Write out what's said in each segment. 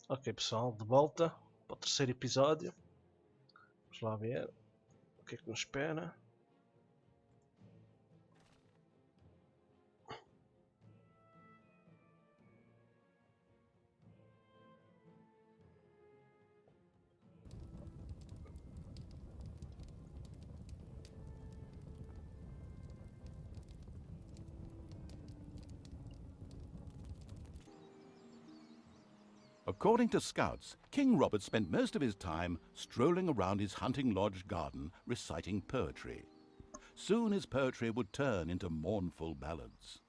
Ok, pessoal, de volta para o terceiro episódio. Vamos lá ver o que é que nos espera. According to scouts, King Robert spent most of his time strolling around his hunting lodge garden reciting poetry. Soon his poetry would turn into mournful ballads.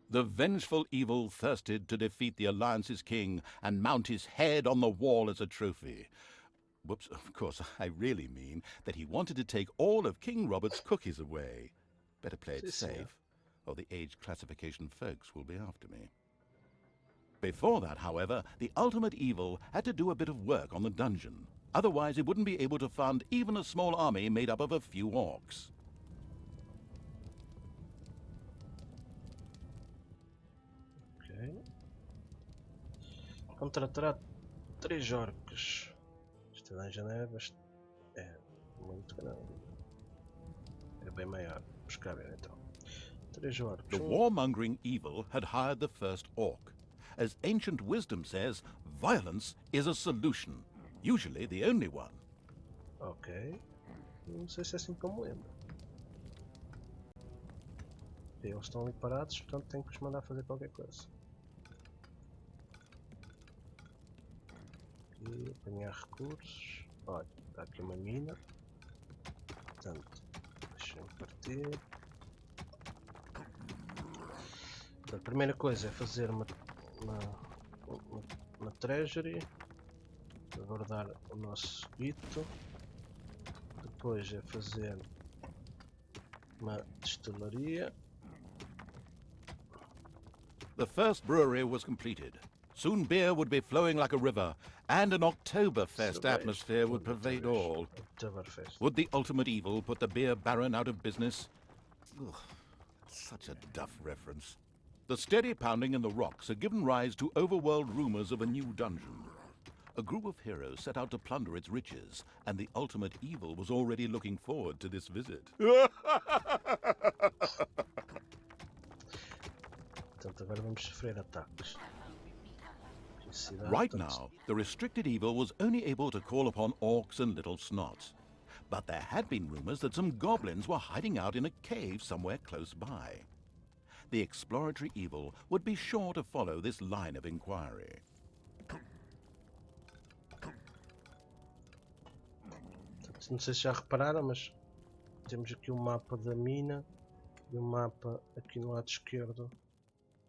The vengeful evil thirsted to defeat the Alliance's king and mount his head on the wall as a trophy. Whoops, of course, I really mean that he wanted to take all of King Robert's cookies away. Better play it safe, or the age classification folks will be after me. Before that, however, the ultimate evil had to do a bit of work on the dungeon. Otherwise, he wouldn't be able to fund even a small army made up of a few orcs. Ok. Contratará 3 orcs. Esta dungeon é muito grande. É bem maior. Vamos cá ver então. 3 orcs. The warmongering evil had hired the first orc. As ancient wisdom says, violence is a solution, usually the only one. Ok. Não sei se é assim como lembro. Eles estão ali parados, portanto tenho que os mandar fazer qualquer coisa. Aqui, apanhar recursos. Olha, está aqui uma mina. Portanto, deixem-me partir. Então, a primeira coisa é fazer uma treasury. Guardar o nosso guito. Depois é fazer uma destilaria. The first brewery was completed. Soon beer would be flowing like a river, and an Oktoberfest atmosphere would pervade all. Would the ultimate evil put the beer baron out of business? Ugh, such a duff reference. The steady pounding in the rocks had given rise to overworld rumors of a new dungeon. A group of heroes set out to plunder its riches, and the ultimate evil was already looking forward to this visit. Portanto, agora vamos sofrer ataques. Right now, the restricted evil was only able to call upon orcs and little snots. But there had been rumors that some goblins were hiding out in a cave somewhere close by. The exploratory evil would be sure to follow this line of inquiry. Não sei se já repararam, mas temos aqui um mapa da mina e um mapa aqui no lado esquerdo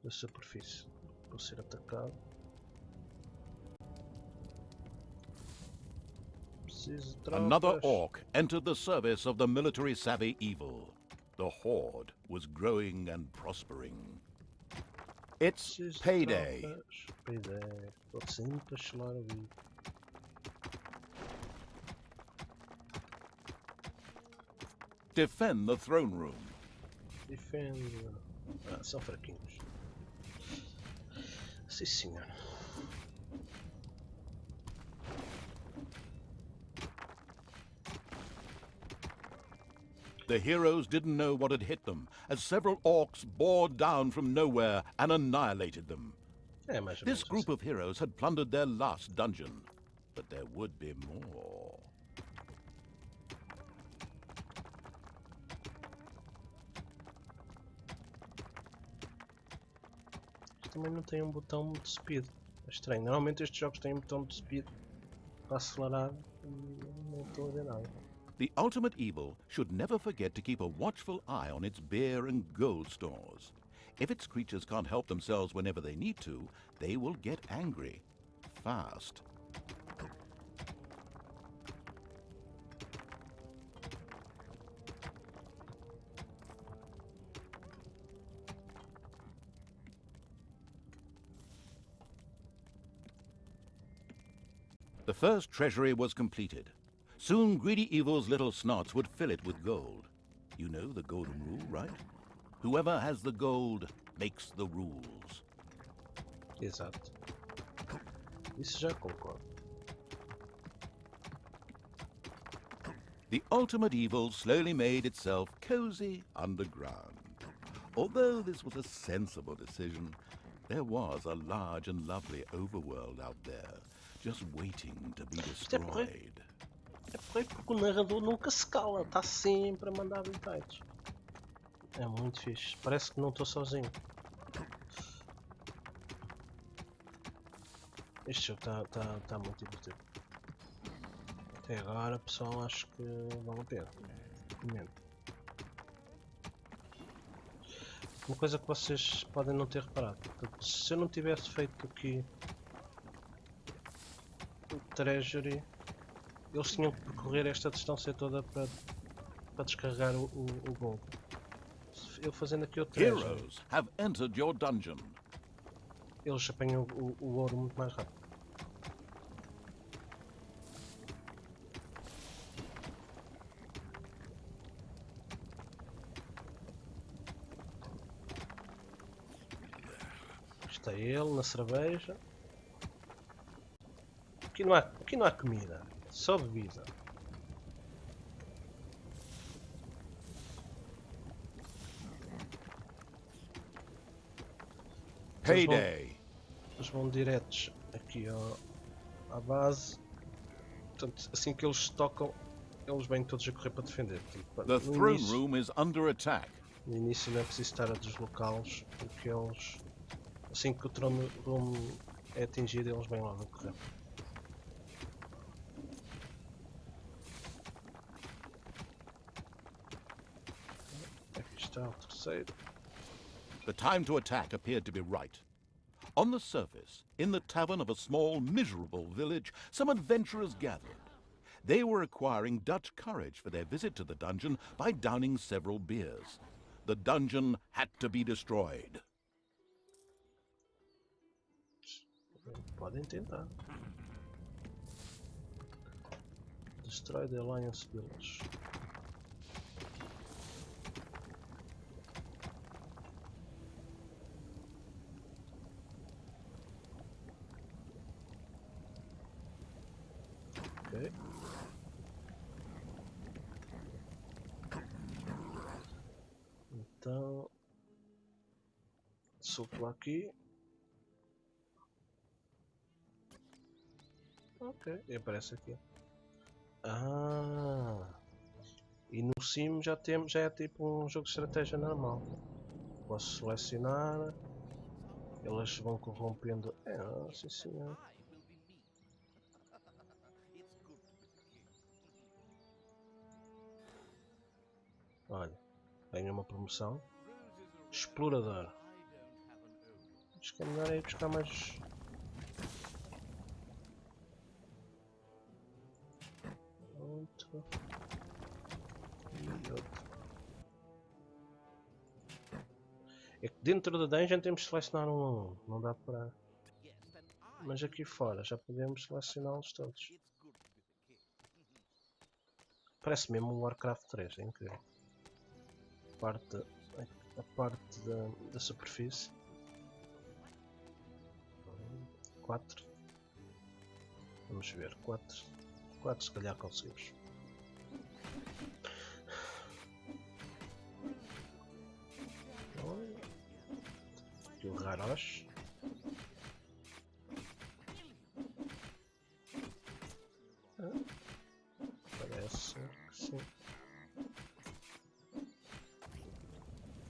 da superfície. Vou ser atacado. Preciso de tropas. Another orc entered the service of the military-savvy evil. The horde was growing and prospering. It's payday. Payday. Estou sempre a chelar ali. Defend the throne room. Defende. São fraquinhos. Sim, senhor. The heroes didn't know what had hit them, as several orcs bore down from nowhere and annihilated them. This group of heroes had plundered their last dungeon, but there would be more. Também não tem um botão de speed. É estranho. Normalmente estes jogos têm um botão de speed para acelerar e não estou a ver nada. The ultimate evil should never forget to keep a watchful eye on its beer and gold stores. If its creatures can't help themselves whenever they need to, they will get angry. Fast. The first treasury was completed. Soon greedy evil's little snots would fill it with gold. You know the golden rule, right? Whoever has the gold makes the rules. Exato. Isso já concordo. The ultimate evil slowly made itself cozy underground. Although this was a sensible decision, there was a large and lovely overworld out there, just waiting to be destroyed. É porque o narrador nunca se cala, está sempre a mandar detalhes. É muito fixe, parece que não estou sozinho. Este jogo está muito divertido. Até agora, pessoal, acho que vale a pena. Recomendo. Uma coisa que vocês podem não ter reparado, se eu não tivesse feito aqui o Treasury, eles tinham que percorrer esta distância toda para descarregar o Gold. Eu fazendo aqui o Treasury, Heroes have entered your dungeon. eles apanham o ouro muito mais rápido. Está ele na cerveja. Aqui não há comida, só bebida. Payday. Eles vão diretos aqui à base. Portanto, assim que eles tocam, eles vêm todos a correr para defender. The throne room is under attack. No início não é preciso estar a deslocá-los, porque eles, assim que o throne room é atingido, eles vêm logo a correr. Aqui está o terceiro. The time to attack appeared to be right. On the surface, in the tavern of a small, miserable village, some adventurers gathered. They were acquiring Dutch courage for their visit to the dungeon by downing several beers. The dungeon had to be destroyed. Podem tentar. Destroy the Alliance Village. Ok. Então, sopro aqui. Ok, e aparece aqui. E no sim já é tipo um jogo de estratégia normal. Posso selecionar. Elas vão corrompendo. Sim senhor. Olha, ganha uma promoção. Explorador. Acho que é melhor ir buscar mais. Outro. E outro. É que dentro da dungeon temos de selecionar um a um. Não dá para. Mas aqui fora já podemos selecioná-los todos. Parece mesmo um Warcraft 3, é incrível. A parte da superfície. 4. Vamos ver, 4 se calhar conseguimos. Aqui o Rarosh. Parece que sim.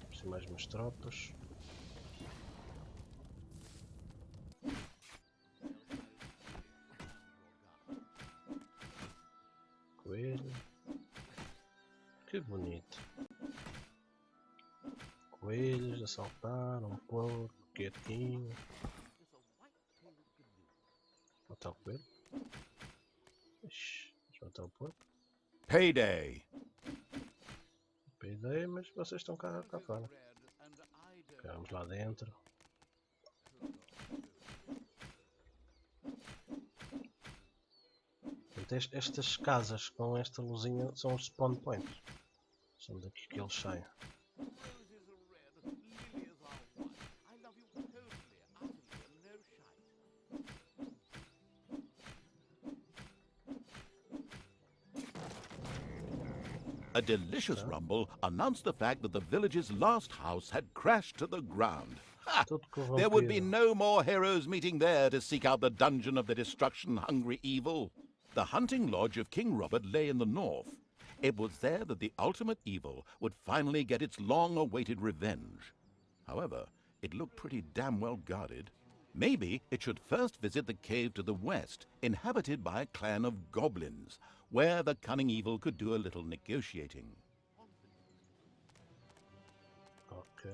Preciso mais umas tropas. Coelho. Que bonito. Coelhos a saltar, um porco, quietinho. Matar o coelho. Ixi, vamos matar o porco. Payday. Payday, mas vocês estão cá fora. Ok, vamos lá dentro. Estas casas com esta luzinha são os spawn points. São daqui que eles saem. A delicious rumble announced the fact that the village's last house had crashed to the ground. Ha! Tudo There would be corrompido. no more heroes meeting there to seek out the dungeon of the destruction-hungry evil. The hunting lodge of King Robert lay in the north. It was there that the ultimate evil would finally get its long-awaited revenge. However, it looked pretty damn well guarded. Maybe it should first visit the cave to the west, inhabited by a clan of goblins, where the cunning evil could do a little negotiating. Ok.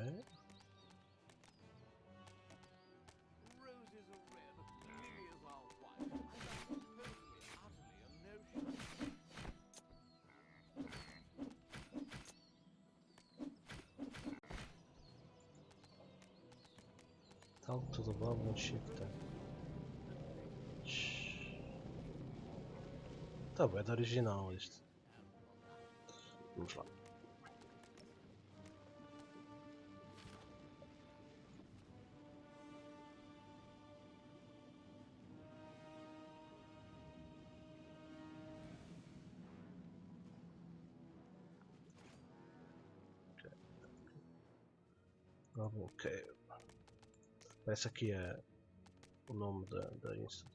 Talk to the goblin shifter. Tá bem, é original isto. Vamos lá. Goblin Cave. Esse aqui é o nome da instância.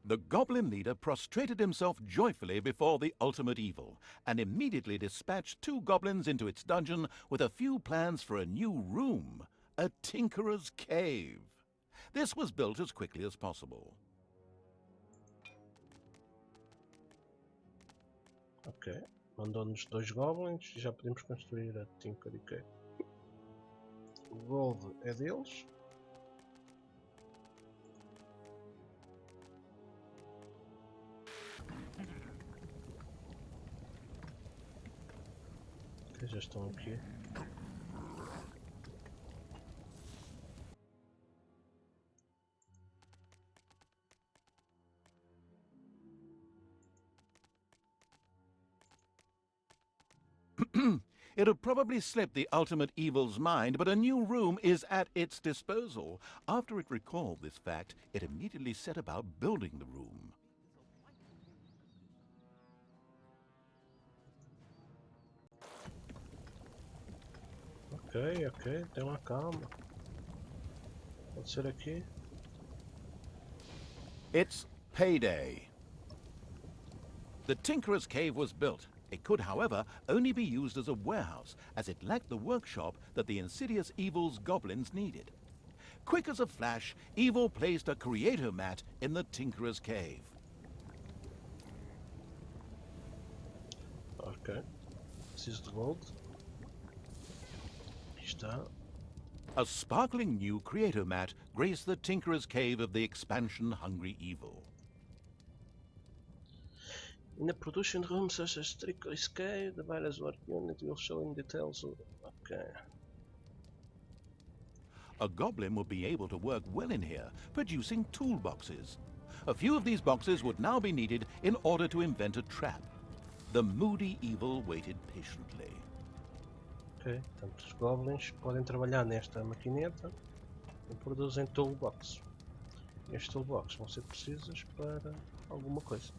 The goblin leader prostrated himself joyfully before the ultimate evil, and immediately dispatched 2 goblins into its dungeon with a few plans for a new room, a tinkerer's cave. This was built as quickly as possible. Ok, mandou-nos 2 goblins e já podemos construir a Tinker Cave. O gold é deles. Ok, já estão aqui. It had probably slipped the ultimate evil's mind, but a new room is at its disposal. After it recalled this fact, it immediately set about building the room. Ok, tem uma calma. Pode ser aqui. It's payday. The Tinkerer's Cave was built. It could, however, only be used as a warehouse, as it lacked the workshop that the insidious evil's goblins needed. Quick as a flash, Evil placed a creator mat in the Tinkerer's Cave. Ok. Preciso de gold. Aqui está. A sparkling new creator mat graced the Tinkerer's Cave of the expansion-hungry evil. In the production room, such as Trickery's Cave, the various work unit will show in details. Ok. A goblin would be able to work well in here, producing toolboxes. A few of these boxes would now be needed in order to invent a trap. The moody evil waited patiently. Ok, portanto os goblins podem trabalhar nesta maquineta e produzem toolbox. Estes toolbox vão ser precisos para alguma coisa.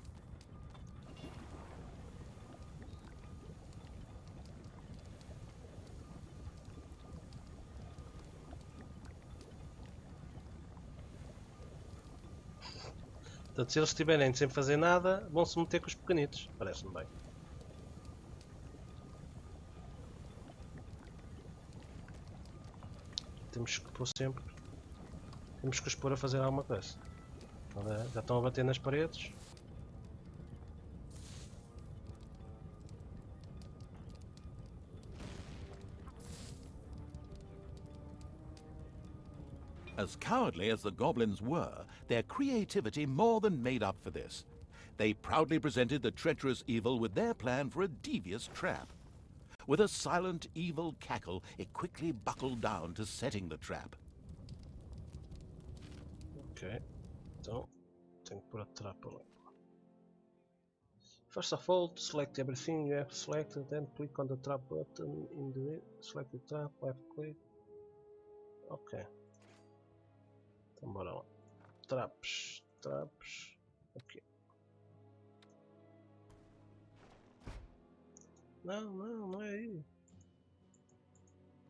Portanto, se eles estiverem sem fazer nada, vão se meter com os pequenitos. Parece-me bem. Temos que pôr sempre. Temos que os pôr a fazer alguma coisa. Já estão a bater nas paredes. As cowardly as the goblins were, their creativity more than made up for this. They proudly presented the treacherous evil with their plan for a devious trap. With a silent, evil cackle, it quickly buckled down to setting the trap. Ok, então tenho que pôr a trap ali. First of all, to select everything you have selected, then click on the trap button in the select the trap, left click. Ok. Então bora lá. Traps. Ok. Não, não, não é aí.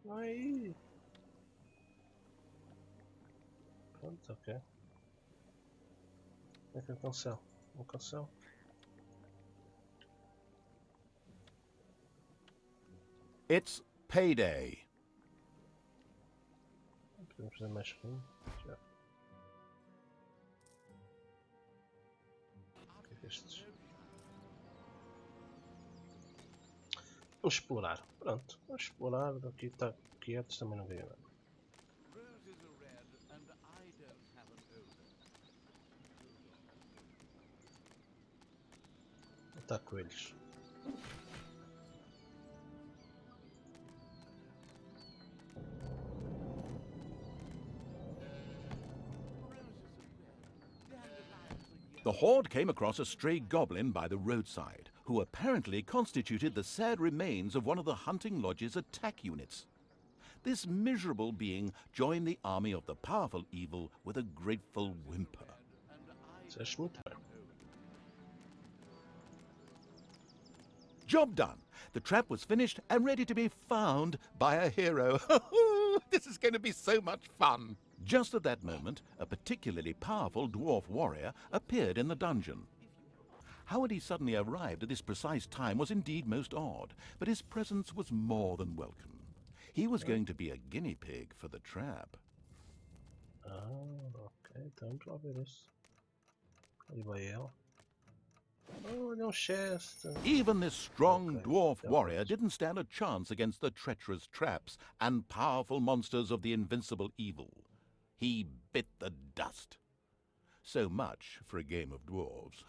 Não é aí. Pronto, ok. É que eu cancelo. Não cancelo. It's payday. Podemos fazer mais ruim. Já. O que é estes? Vamos explorar. Pronto. Vamos explorar. Aqui está quietos, também não ganha nada. Está coelhos. The horde came across a stray goblin by the roadside, who apparently constituted the sad remains of one of the hunting lodge's attack units. This miserable being joined the army of the powerful evil with a grateful whimper. Disseste muito bem. Job done. The trap was finished and ready to be found by a hero. This is going to be so much fun. Just at that moment, a particularly powerful dwarf warrior appeared in the dungeon. How had he suddenly arrived at this precise time was indeed most odd, but his presence was more than welcome. He was going to be a guinea pig for the trap. Ok, então vamos lá ver isso. Ali vai ele. Oh, olha um chest. Even this strong Okay, dwarf that warrior works. didn't stand a chance against the treacherous traps and powerful monsters of the invincible evil. He bit the dust. So much for a game of dwarves.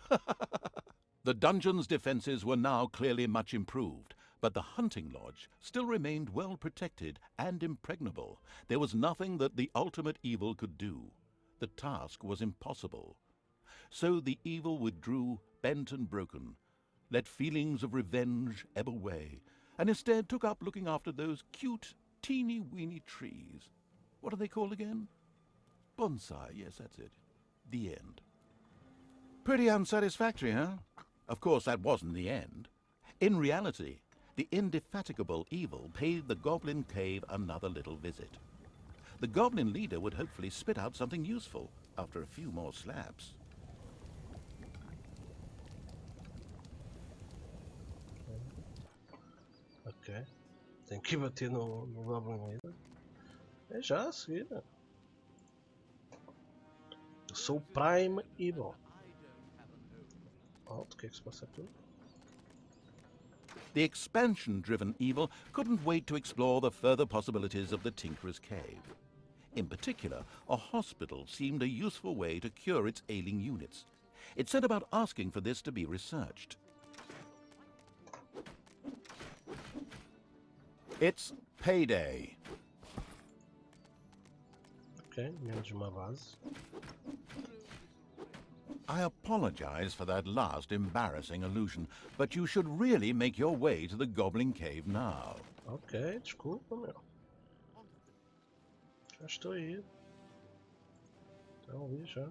The dungeon's defences were now clearly much improved, but the hunting lodge still remained well protected and impregnable. There was nothing that the ultimate evil could do. The task was impossible. So the evil withdrew, bent and broken, let feelings of revenge ebb away, and instead took up looking after those cute, teeny-weeny trees. What are they called again? Bonsai, yes, that's it. The end. Pretty unsatisfactory, huh? Of course, that wasn't the end. In reality, the indefatigable evil paid the Goblin Cave another little visit. The Goblin leader would hopefully spit out something useful after a few more slaps. Ok. Tenho que ir bater no Goblin Leader. É já a seguir. Eu sou o Prime Evil. Alto, o que é que se passa aqui? The expansion-driven evil couldn't wait to explore the further possibilities of the Tinkerer's Cave. In particular, a hospital seemed a useful way to cure its ailing units. It set about asking for this to be researched. It's payday. Ok, menos uma base. I apologize for that last embarrassing allusion, but you should really make your way to the Goblin Cave now. Ok, desculpa, meu. Já estou aí. Estão ali já.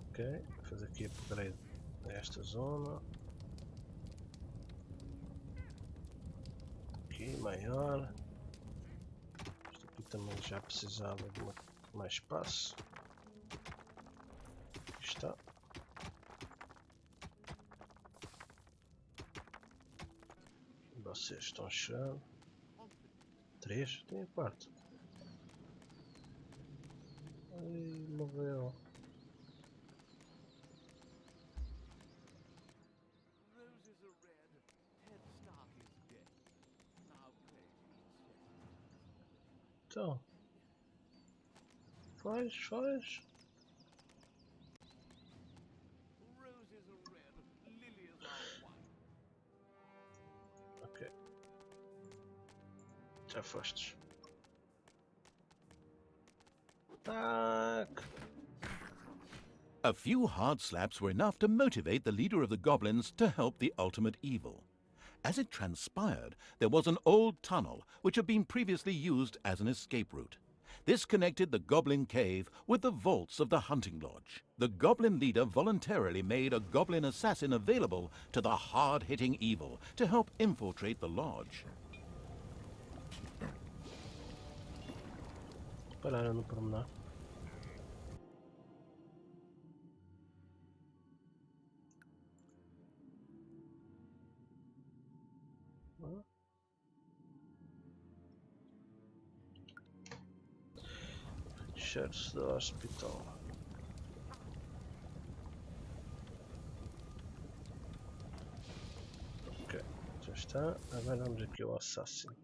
Ok, vou fazer aqui upgrade nesta zona. Aqui, maior. Isto aqui também já precisava de mais espaço. Aqui está. Vocês estão chegando. 3? Tem a quarta. Ai, morreu. Então. Faz. Ok. Já fostes. Tac. A few hard slaps were enough to motivate the leader of the goblins to help the ultimate evil. As it transpired, there was an old tunnel which had been previously used as an escape route. This connected the Goblin Cave with the vaults of the hunting lodge. The Goblin leader voluntarily made a Goblin assassin available to the hard-hitting evil to help infiltrate the lodge. Pararam no promenade. Cheiros do hospital. Ok, já está. Agora vamos aqui ao assassino.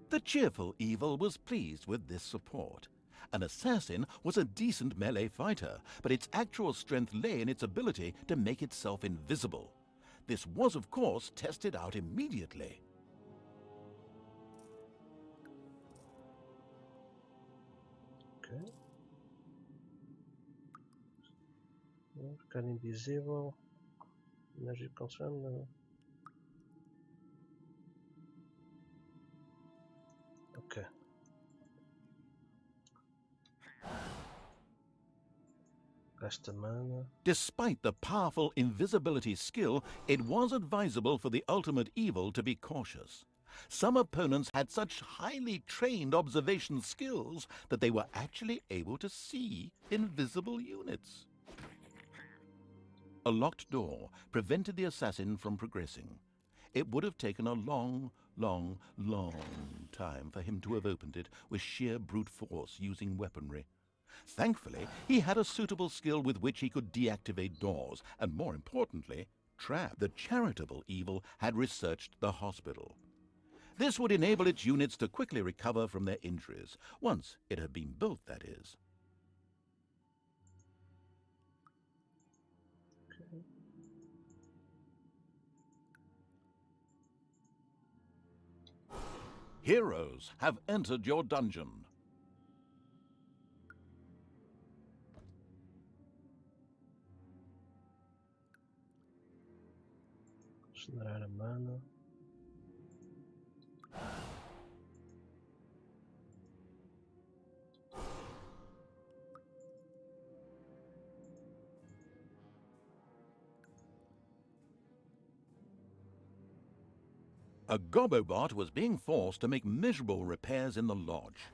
The cheerful evil was pleased with this support. An assassin was a decent melee fighter, but its actual strength lay in its ability to make itself invisible. This was, of course, tested out immediately. Ok. Ficar invisível. Energia consome. Ok. Gasta mana. Despite the powerful invisibility skill, it was advisable for the ultimate evil to be cautious. Some opponents had such highly trained observation skills that they were actually able to see invisible units. A locked door prevented the assassin from progressing. It would have taken a long time for him to have opened it with sheer brute force using weaponry. Thankfully, he had a suitable skill with which he could deactivate doors and, more importantly, trap. The charitable evil had researched the hospital. This would enable its units to quickly recover from their injuries, once it had been built, that is. Okay. Heroes have entered your dungeon. Generar a mana. A Gobobot was being forced to make miserable repairs in the lodge.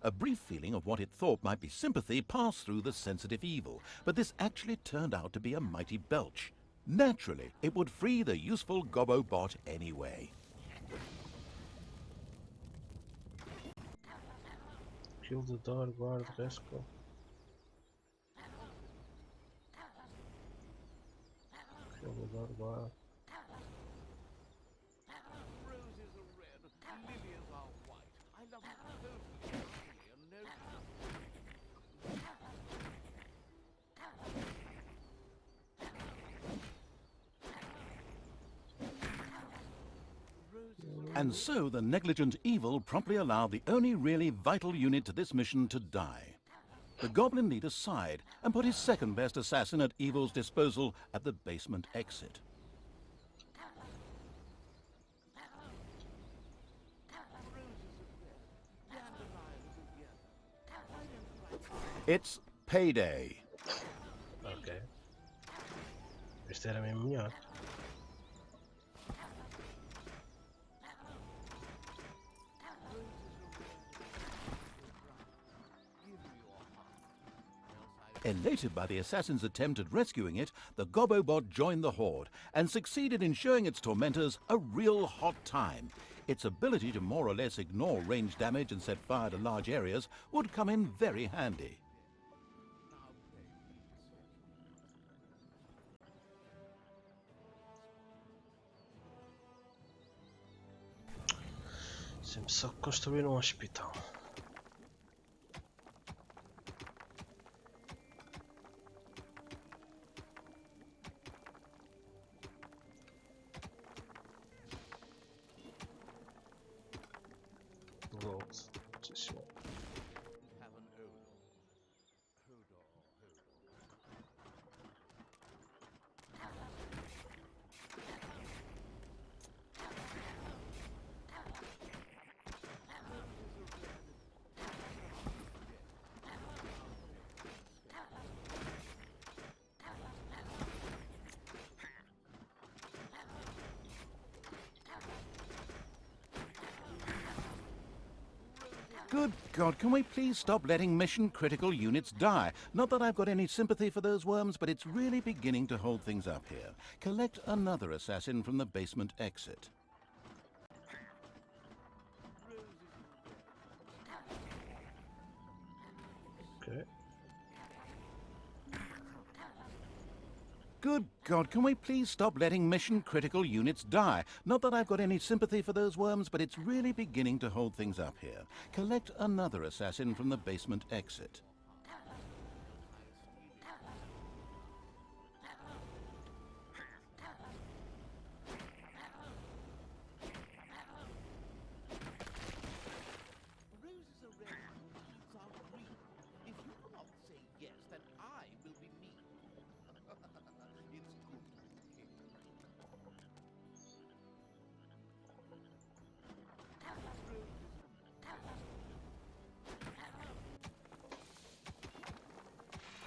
A brief feeling of what it thought might be sympathy passed through the sensitive evil, but this actually turned out to be a mighty belch. Naturally, it would free the useful Gobobot anyway. Kill the door, guard, rescue. Kill the door, guard. Roses are red, lilies are white. I love you totally, and no. And so the negligent evil promptly allowed the only really vital unit to this mission to die. The Goblin leader sighed and put his second-best assassin at evil's disposal at the basement exit. It's payday. Ok. Este era mesmo melhor. Elated by the assassin's attempt at rescuing it, the Gobobot joined the horde and succeeded in showing its tormentors a real hot time. Its ability to more or less ignore range damage and set fire to large areas would come in very handy. Sempre só construir um hospital. Gold. Sim, senhor. Have an odor. Hodor, hodor. Good God, can we please stop letting mission-critical units die? Not that I've got any sympathy for those worms, but it's really beginning to hold things up here. Collect another assassin from the basement exit. Okay. Good God, can we please stop letting mission-critical units die? Not that I've got any sympathy for those worms, but it's really beginning to hold things up here. Collect another assassin from the basement exit. Roses are red, leaves are green. If you do not say yes, then I will be mean. It's good to be king.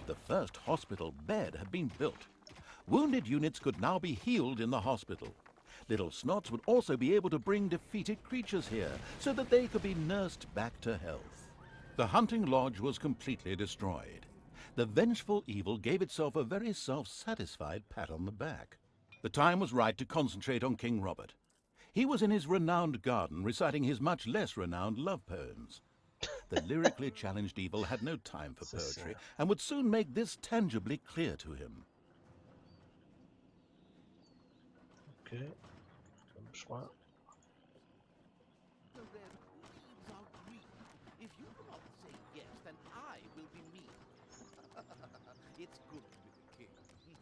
The first hospital bed had been built. Wounded units could now be healed in the hospital. Little Snots would also be able to bring defeated creatures here so that they could be nursed back to health. The hunting lodge was completely destroyed. The vengeful evil gave itself a very self-satisfied pat on the back. The time was right to concentrate on King Robert. He was in his renowned garden reciting his much less renowned love poems. The lyrically challenged evil had no time for poetry and would soon make this tangibly clear to him. Ok. Vamos lá. The red leaves are green. If you do not say yes, then I will be mean. It's good to be the king.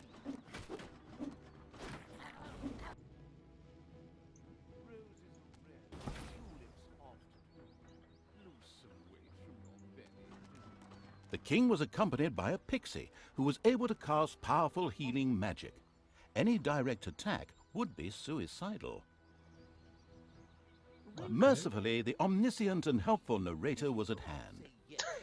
Roses are red, tulips oft. Lose some weight from your belly. The king was accompanied by a pixie who was able to cast powerful healing magic. Any direct attack would be suicidal. Mercifully, the omniscient and helpful narrator was at hand.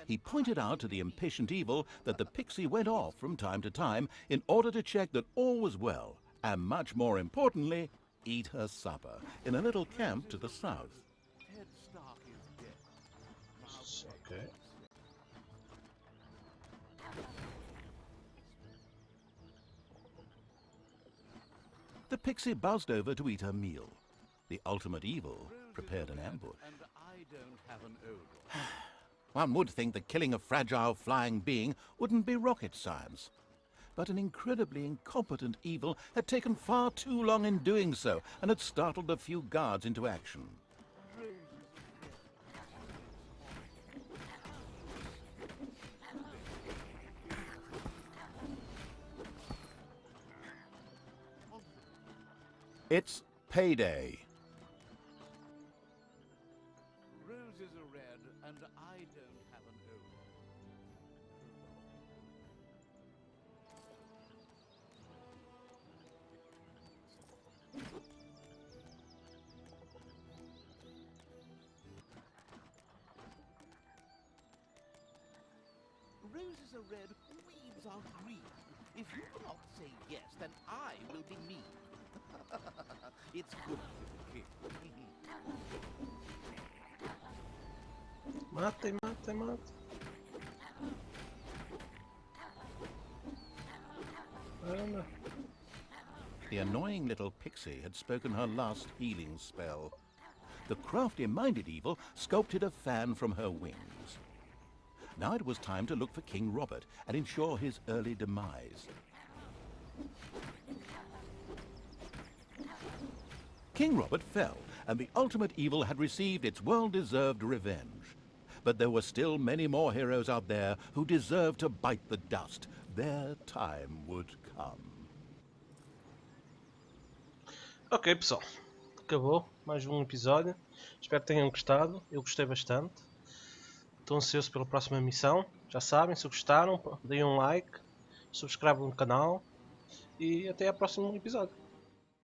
He pointed out to the impatient evil that the pixie went off from time to time in order to check that all was well, and much more importantly, eat her supper in a little camp to the south. Ted Stark is dead. Ok. The pixie buzzed over to eat her meal. The ultimate evil prepared an ambush. And I don't have an odor. One would think the killing a fragile flying being wouldn't be rocket science. But an incredibly incompetent evil had taken far too long in doing so and had startled a few guards into action. It's payday. Roses are red, and I don't have an odor. Roses are red, leaves are green. If you do not say yes, then I will be mean. It's good to be the king. Matem, matem, matem. Anda. The annoying little pixie had spoken her last healing spell. The crafty-minded evil sculpted a fan from her wings. Now it was time to look for King Robert and ensure his early demise. King Robert fell, and the ultimate evil had received its well-deserved revenge. But there were still many more heroes out there who deserved to bite the dust. Their time would come. Ok, pessoal. Acabou. Mais um episódio. Espero que tenham gostado. Eu gostei bastante. Estou ansioso pela próxima missão. Já sabem, se gostaram, deem um like, subscrevam no canal e até ao próximo episódio.